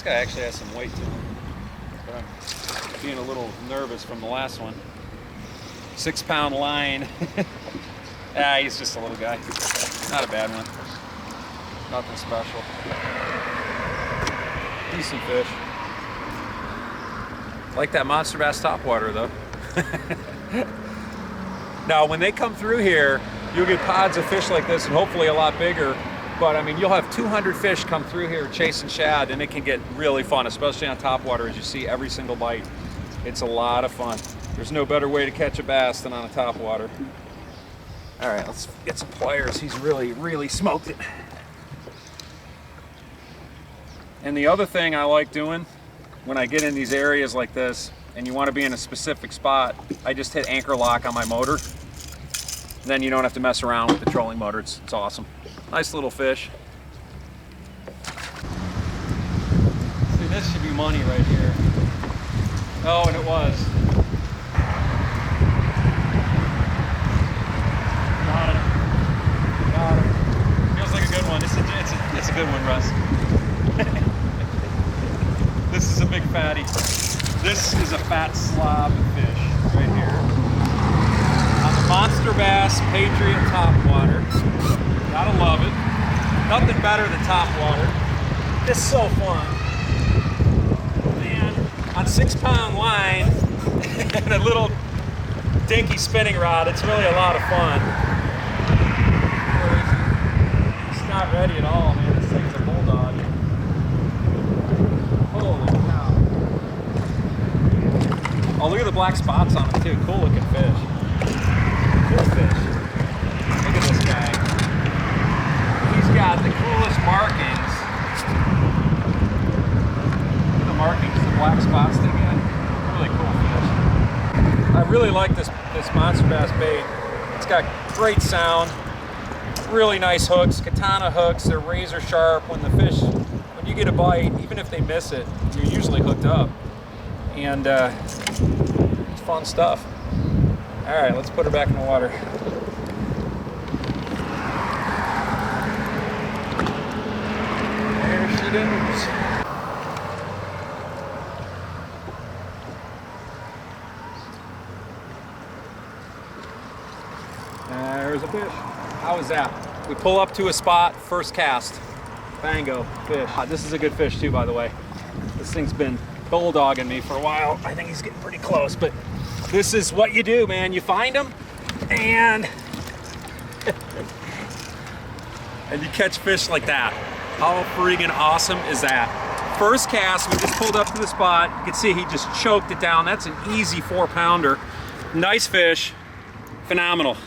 guy actually has some weight to him, but I'm being a little nervous from the last one. 6 pound line. Ah, he's just a little guy. Not a bad one. Nothing special. Decent fish. Like that monster bass topwater though. Now when they come through here, you'll get pods of fish like this and hopefully a lot bigger. But I mean, you'll have 200 fish come through here chasing shad, and it can get really fun, especially on topwater, as you see every single bite. It's a lot of fun. There's no better way to catch a bass than on a topwater. All right, let's get some pliers. He's really smoked it. And the other thing I like doing when I get in these areas like this, and you want to be in a specific spot, I just hit anchor lock on my motor. Then you don't have to mess around with the trolling motor. It's awesome. Nice little fish. See, this should be money right here. Oh, and it was. Got it. Got it. Feels like a good one. It's a good one, Russ. This is a big fatty. This is a fat slob of fish right here. On the Monster Bass Patriot topwater. Gotta love it. Nothing better than topwater. This is so fun. Man, on 6 pound line and a little dinky spinning rod, it's really a lot of fun. It's not ready at all, man. This thing's a bulldog. Holy cow. Oh, look at the black spots on it too. Cool looking fish. Cool fish. Look at this guy. He's got the coolest markings. Look at the markings, the black spots they get. Really cool fish. I really like this monster bass bait. It's got great sound, really nice hooks, katana hooks. They're razor sharp. When you get a bite, even if they miss it, you're usually hooked up. And it's fun stuff. All right, let's put her back in the water. There she goes. There's a fish. How was that? We pull up to a spot, first cast. Bango, fish. This is a good fish too, by the way. This thing's been bulldogging me for a while. I think he's getting pretty close, but this is what you do, man. You find them and and you catch fish like that. How freaking awesome is that? First cast, we just pulled up to the spot. You can see he just choked it down. That's an easy 4 pounder. Nice fish, phenomenal.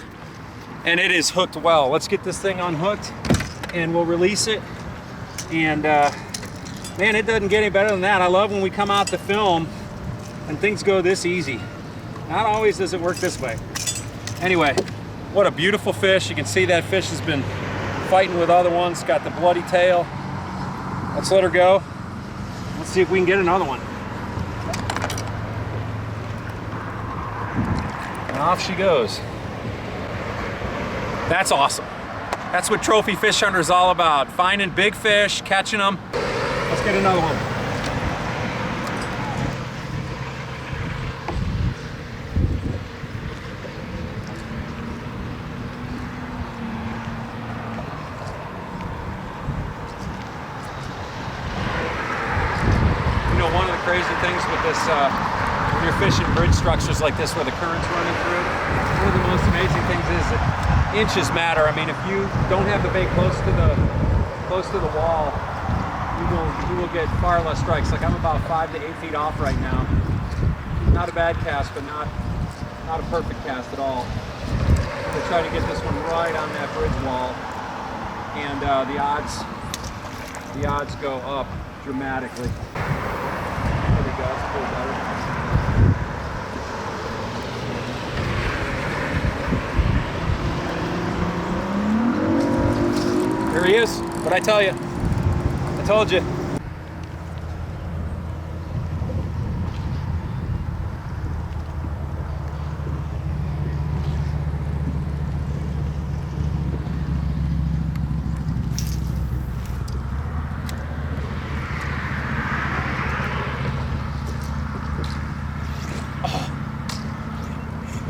And it is hooked well. Let's get this thing unhooked and we'll release it. And man, it doesn't get any better than that. I love when we come out to film and things go this easy. Not always does it work this way. Anyway, what a beautiful fish. You can see that fish has been fighting with other ones, got the bloody tail. Let's let her go. Let's see if we can get another one. And off she goes. That's awesome. That's what trophy fish hunter is all about. Finding big fish, catching them. Let's get another one. You know, one of the crazy things with this, when you're fishing bridge structures like this where the current's running through, one of the most amazing things is that inches matter. I mean, if you don't have the bait close to the wall, you will get far less strikes. Like I'm about 5 to 8 feet off right now. Not a bad cast, but not a perfect cast at all. We'll try to get this one right on that bridge wall, and the odds go up dramatically. There we go. That's a little better. There he is. What'd I tell you? I told you.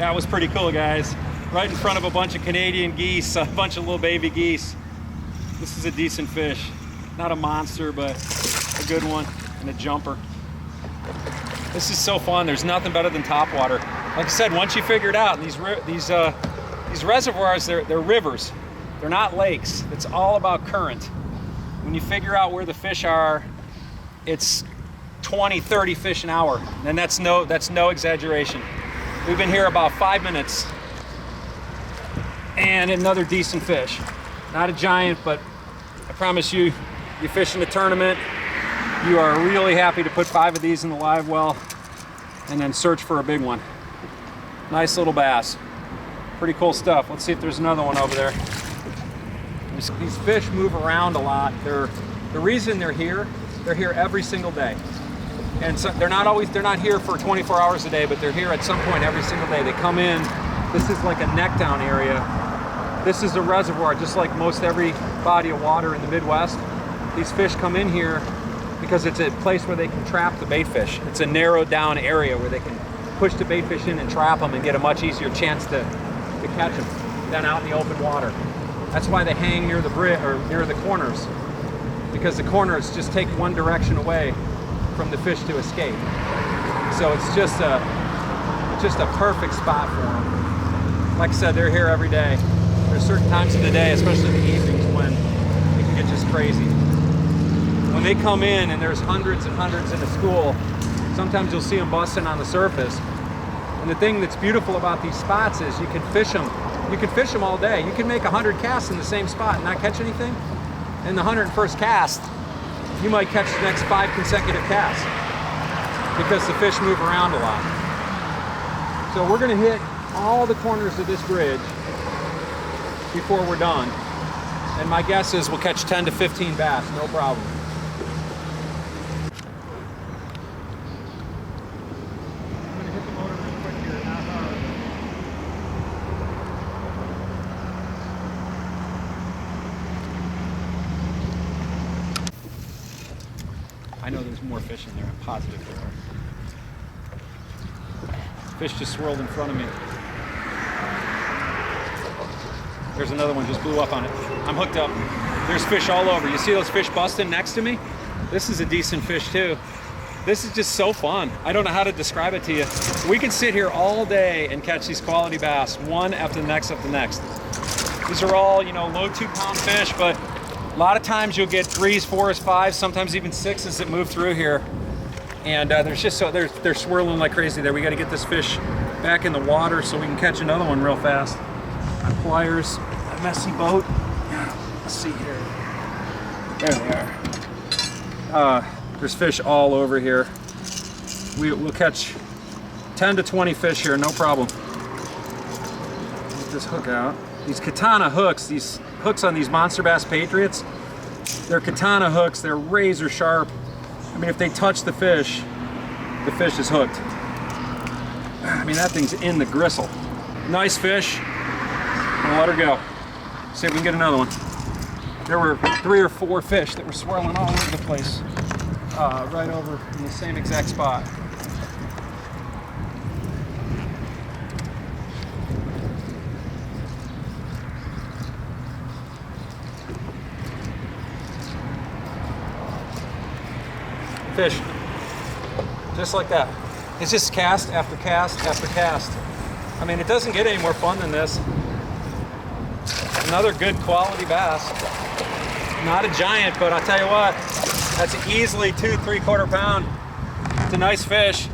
That was pretty cool, guys. Right in front of a bunch of Canadian geese, a bunch of little baby geese. This is a decent fish. Not a monster, but a good one, and a jumper. This is so fun. There's nothing better than topwater. Like I said, once you figure it out, these reservoirs, they're rivers. They're not lakes. It's all about current. When you figure out where the fish are, it's 20, 30 fish an hour, and that's no exaggeration. We've been here about 5 minutes, and another decent fish. Not a giant, but I promise you, you fish in a tournament, you are really happy to put 5 of these in the live well and then search for a big one. Nice little bass. Pretty cool stuff. Let's see if there's another one over there. These fish move around a lot. The reason they're here every single day. And so they're not here for 24 hours a day, but they're here at some point every single day. They come in. This is like a neck down area. This is a reservoir, just like most every body of water in the Midwest. These fish come in here because it's a place where they can trap the bait fish. It's a narrowed down area where they can push the bait fish in and trap them and get a much easier chance to catch them than out in the open water. That's why they hang near the bridge or near the corners, because the corners just take one direction away from the fish to escape. So it's just a perfect spot for them. Like I said, they're here every day. There's certain times of the day, especially in the evenings, when it can get just crazy. When they come in and there's hundreds and hundreds in a school, sometimes you'll see them busting on the surface. And the thing that's beautiful about these spots is you can fish them. You can fish them all day. You can make 100 casts in the same spot and not catch anything. In the 101st cast, you might catch the next 5 consecutive casts because the fish move around a lot. So we're gonna hit all the corners of this bridge before we're done. And my guess is we'll catch 10 to 15 bass, no problem. I'm gonna hit the motor real quick here, not hard. I know there's more fish in there, I'm positive there are. Fish just swirled in front of me. There's another one, just blew up on it. I'm hooked up. There's fish all over. You see those fish busting next to me? This is a decent fish too. This is just so fun. I don't know how to describe it to you. We can sit here all day and catch these quality bass, one after the next after the next. These are all, you know, low 2-pound fish, but a lot of times you'll get 3s, 4s, 5s, sometimes even 6s that move through here. And there's just they're swirling like crazy there. We got to get this fish back in the water so we can catch another one real fast. My pliers, a messy boat. Let's see here. There they are. There's fish all over here. We'll catch 10 to 20 fish here, no problem. Get this hook out. These katana hooks, these hooks on these Monster Bass Patriots, they're katana hooks. They're razor sharp. I mean, if they touch the fish is hooked. I mean, that thing's in the gristle. Nice fish. I'll let her go. See if we can get another one. There were 3 or 4 fish that were swirling all over the place, right over in the same exact spot. Fish, just like that. It's just cast after cast after cast. I mean, it doesn't get any more fun than this. Another good quality bass. Not a giant, but I'll tell you what, that's easily 2 3/4 pound. It's a nice fish.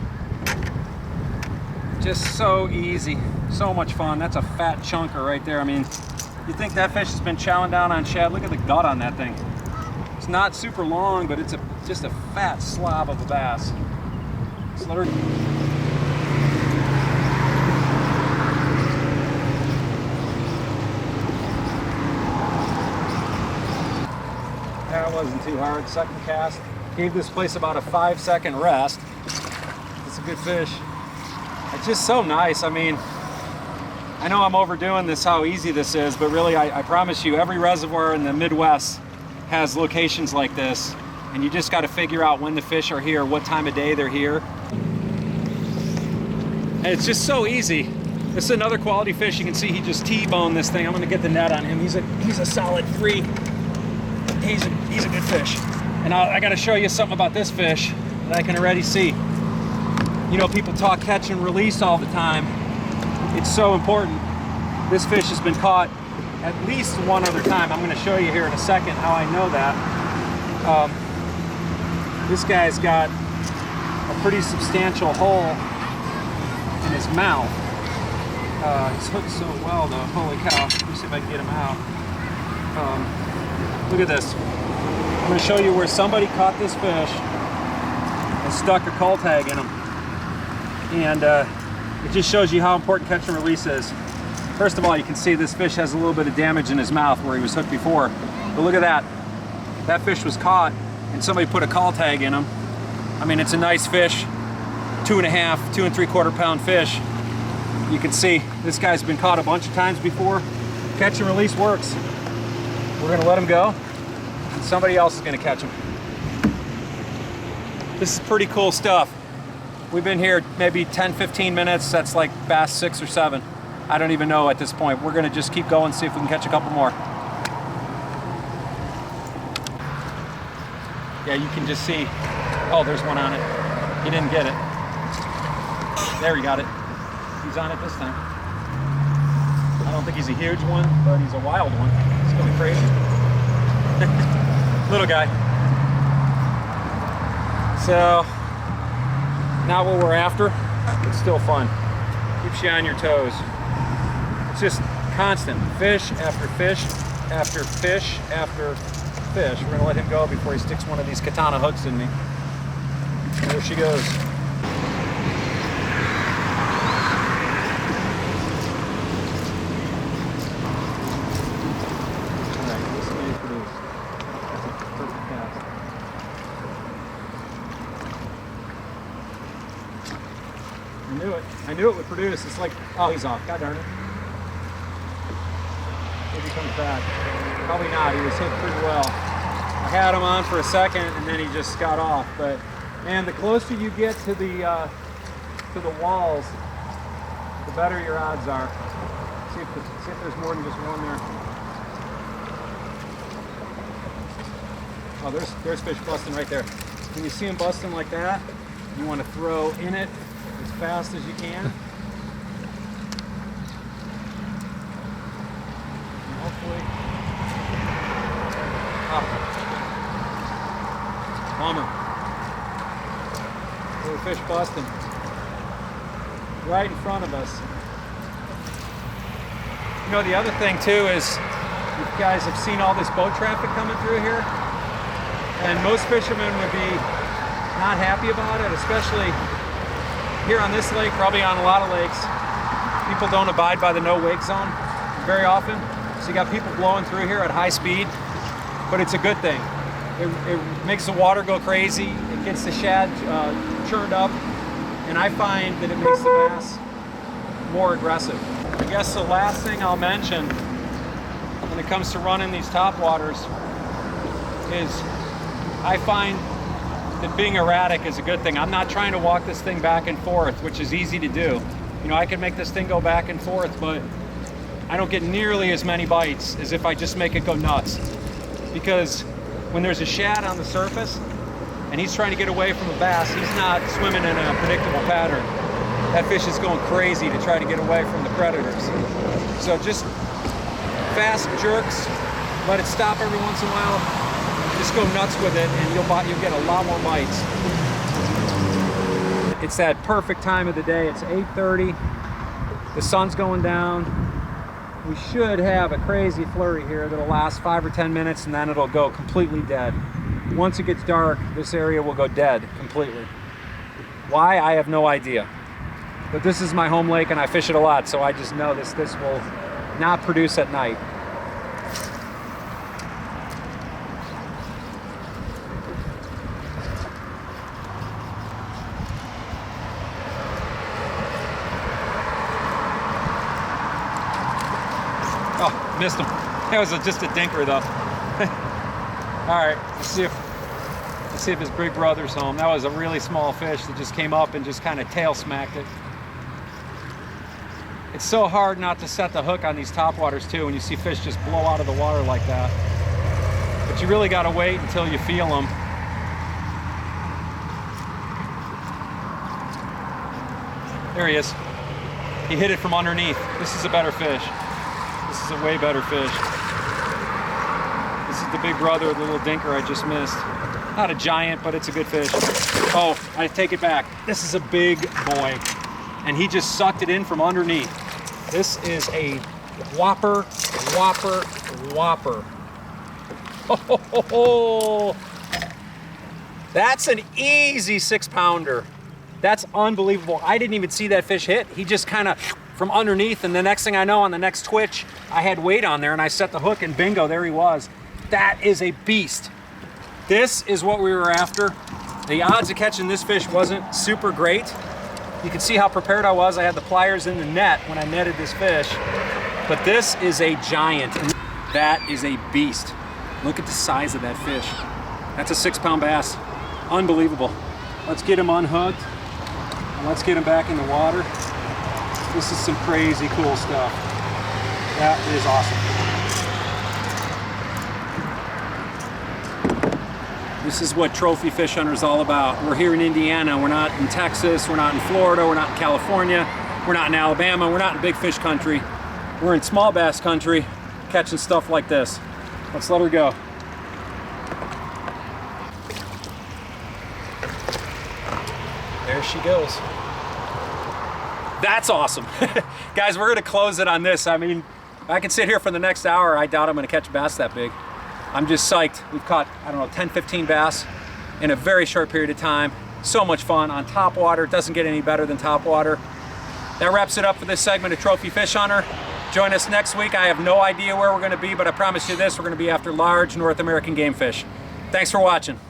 Just so easy, so much fun. That's a fat chunker right there. I mean, you think that fish has been chowing down on shad. Look at the gut on that thing. It's not super long, but it's just a fat slob of a bass. Just let her... That wasn't too hard. Second cast. Gave this place about a 5-second rest. It's a good fish. It's just so nice. I mean, I know I'm overdoing this, how easy this is, but really, I promise you, every reservoir in the Midwest has locations like this, and you just got to figure out when the fish are here, what time of day they're here. And it's just so easy. This is another quality fish. You can see he just T-boned this thing. I'm gonna get the net on him. He's a solid 3. He's a good fish. And I gotta show you something about this fish that I can already see. You know, people talk catch and release all the time. It's so important. This fish has been caught at least one other time. I'm gonna show you here in a second how I know that. This guy's got a pretty substantial hole in his mouth. He's hooked so well though, holy cow. Let me see if I can get him out. Look at this. I'm gonna show you where somebody caught this fish and stuck a call tag in him. And it just shows you how important catch and release is. First of all, you can see this fish has a little bit of damage in his mouth where he was hooked before. But look at that. That fish was caught and somebody put a call tag in him. I mean, it's a nice fish, 2.5, 2 3/4 pound fish. You can see this guy's been caught a bunch of times before. Catch and release works. We're gonna let him go and somebody else is gonna catch him. This is pretty cool stuff. We've been here maybe 10, 15 minutes. That's like bass 6 or 7. I don't even know at this point. We're gonna just keep going, see if we can catch a couple more. Yeah, you can just see, oh, there's one on it. He didn't get it. There, he got it. He's on it this time. I don't think he's a huge one, but he's a wild one. It's gonna be crazy. Little guy. So, not what we're after, but still fun. Keeps you on your toes. It's just constant. Fish after fish after fish after fish. We're gonna let him go before he sticks one of these katana hooks in me. There she goes. I knew it would produce. It's like, oh, he's off. God darn it. Maybe he comes back. Probably not. He was hit pretty well. I had him on for a second and then he just got off. But man, the closer you get to the walls, the better your odds are. See if there's more than just one there. Oh, there's fish busting right there. When you see them busting like that, you want to throw in it as fast as you can. And hopefully, bummer. Little fish busting right in front of us. You know, the other thing too is you guys have seen all this boat traffic coming through here, and most fishermen would be not happy about it, especially here on this lake, probably on a lot of lakes. People don't abide by the no wake zone very often. So you got people blowing through here at high speed, but it's a good thing. It makes the water go crazy. It gets the shad churned up, and I find that it makes the bass more aggressive. I guess the last thing I'll mention when it comes to running these top waters is I find that being erratic is a good thing. I'm not trying to walk this thing back and forth, which is easy to do. You know, I can make this thing go back and forth, but I don't get nearly as many bites as if I just make it go nuts. Because when there's a shad on the surface and he's trying to get away from a bass, he's not swimming in a predictable pattern. That fish is going crazy to try to get away from the predators. So just fast jerks, let it stop every once in a while, just go nuts with it and you'll get a lot more bites. It's that perfect time of the day. It's 8:30, the sun's going down. We should have a crazy flurry here that'll last 5 or 10 minutes and then it'll go completely dead. Once it gets dark, this area will go dead completely. Why? I have no idea. But this is my home lake and I fish it a lot, so I just know this will not produce at night. Oh, missed him. That was just a dinker though. All right, let's see if his big brother's home. That was a really small fish that just came up and just kind of tail smacked it. It's so hard not to set the hook on these topwaters too when you see fish just blow out of the water like that. But you really gotta wait until you feel them. There he is. He hit it from underneath. This is a better fish. This is a way better fish. This is the big brother of the little dinker I just missed. Not a giant, but it's a good fish. Oh, I take it back. This is a big boy. And he just sucked it in from underneath. This is a whopper, whopper, whopper. Oh, that's an easy 6-pounder. That's unbelievable. I didn't even see that fish hit. He just kind of from underneath, and the next thing I know, on the next twitch, I had weight on there and I set the hook and bingo, there he was. That is a beast. This is what we were after. The odds of catching this fish wasn't super great. You can see how prepared I was. I had the pliers in the net when I netted this fish. But this is a giant. That is a beast. Look at the size of that fish. That's a 6-pound bass. Unbelievable. Let's get him unhooked. And let's get him back in the water. This is some crazy cool stuff. That is awesome. This is what trophy fish hunter is all about. We're here in Indiana. We're not in Texas. We're not in Florida. We're not in California. We're not in Alabama. We're not in big fish country. We're in small bass country, catching stuff like this. Let's let her go. There she goes. That's awesome. Guys, we're gonna close it on this. I mean, I can sit here for the next hour. I doubt I'm gonna catch a bass that big. I'm just psyched. We've caught, I don't know, 10, 15 bass in a very short period of time. So much fun on top water. It doesn't get any better than top water. That wraps it up for this segment of Trophy Fish Hunter. Join us next week. I have no idea where we're gonna be, but I promise you this, we're gonna be after large North American game fish. Thanks for watching.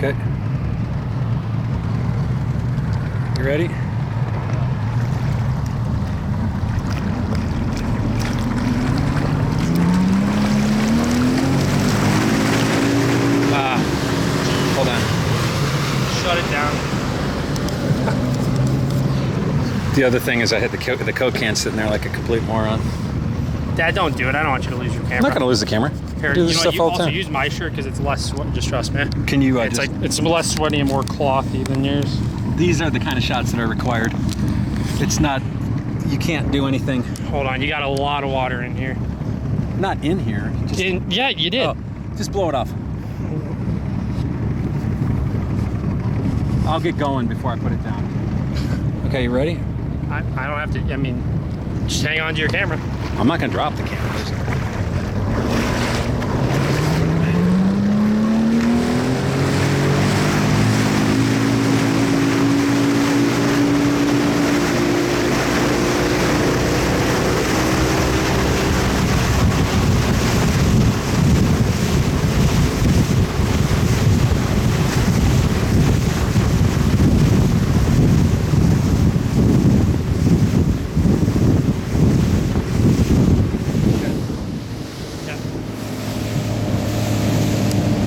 Okay. You ready? Hold on. Shut it down. The other thing is I had the Coke can sitting there like a complete moron. Dad, don't do it. I don't want you to lose your camera. I'm not going to lose the camera. Here, Do you this know stuff what, you all the also time. use my shirt because it's less sweat. Just trust me. Can you It's like it's less sweaty and more clothy than yours. These are the kind of shots that are required. It's not, you can't do anything. Hold on, you got a lot of water in here. Not in here. Just, Yeah, you did. oh, just blow it off. I'll get going before I put it down. Okay, you ready? I don't have to. I mean, just hang on to your camera. I'm not going to drop the camera.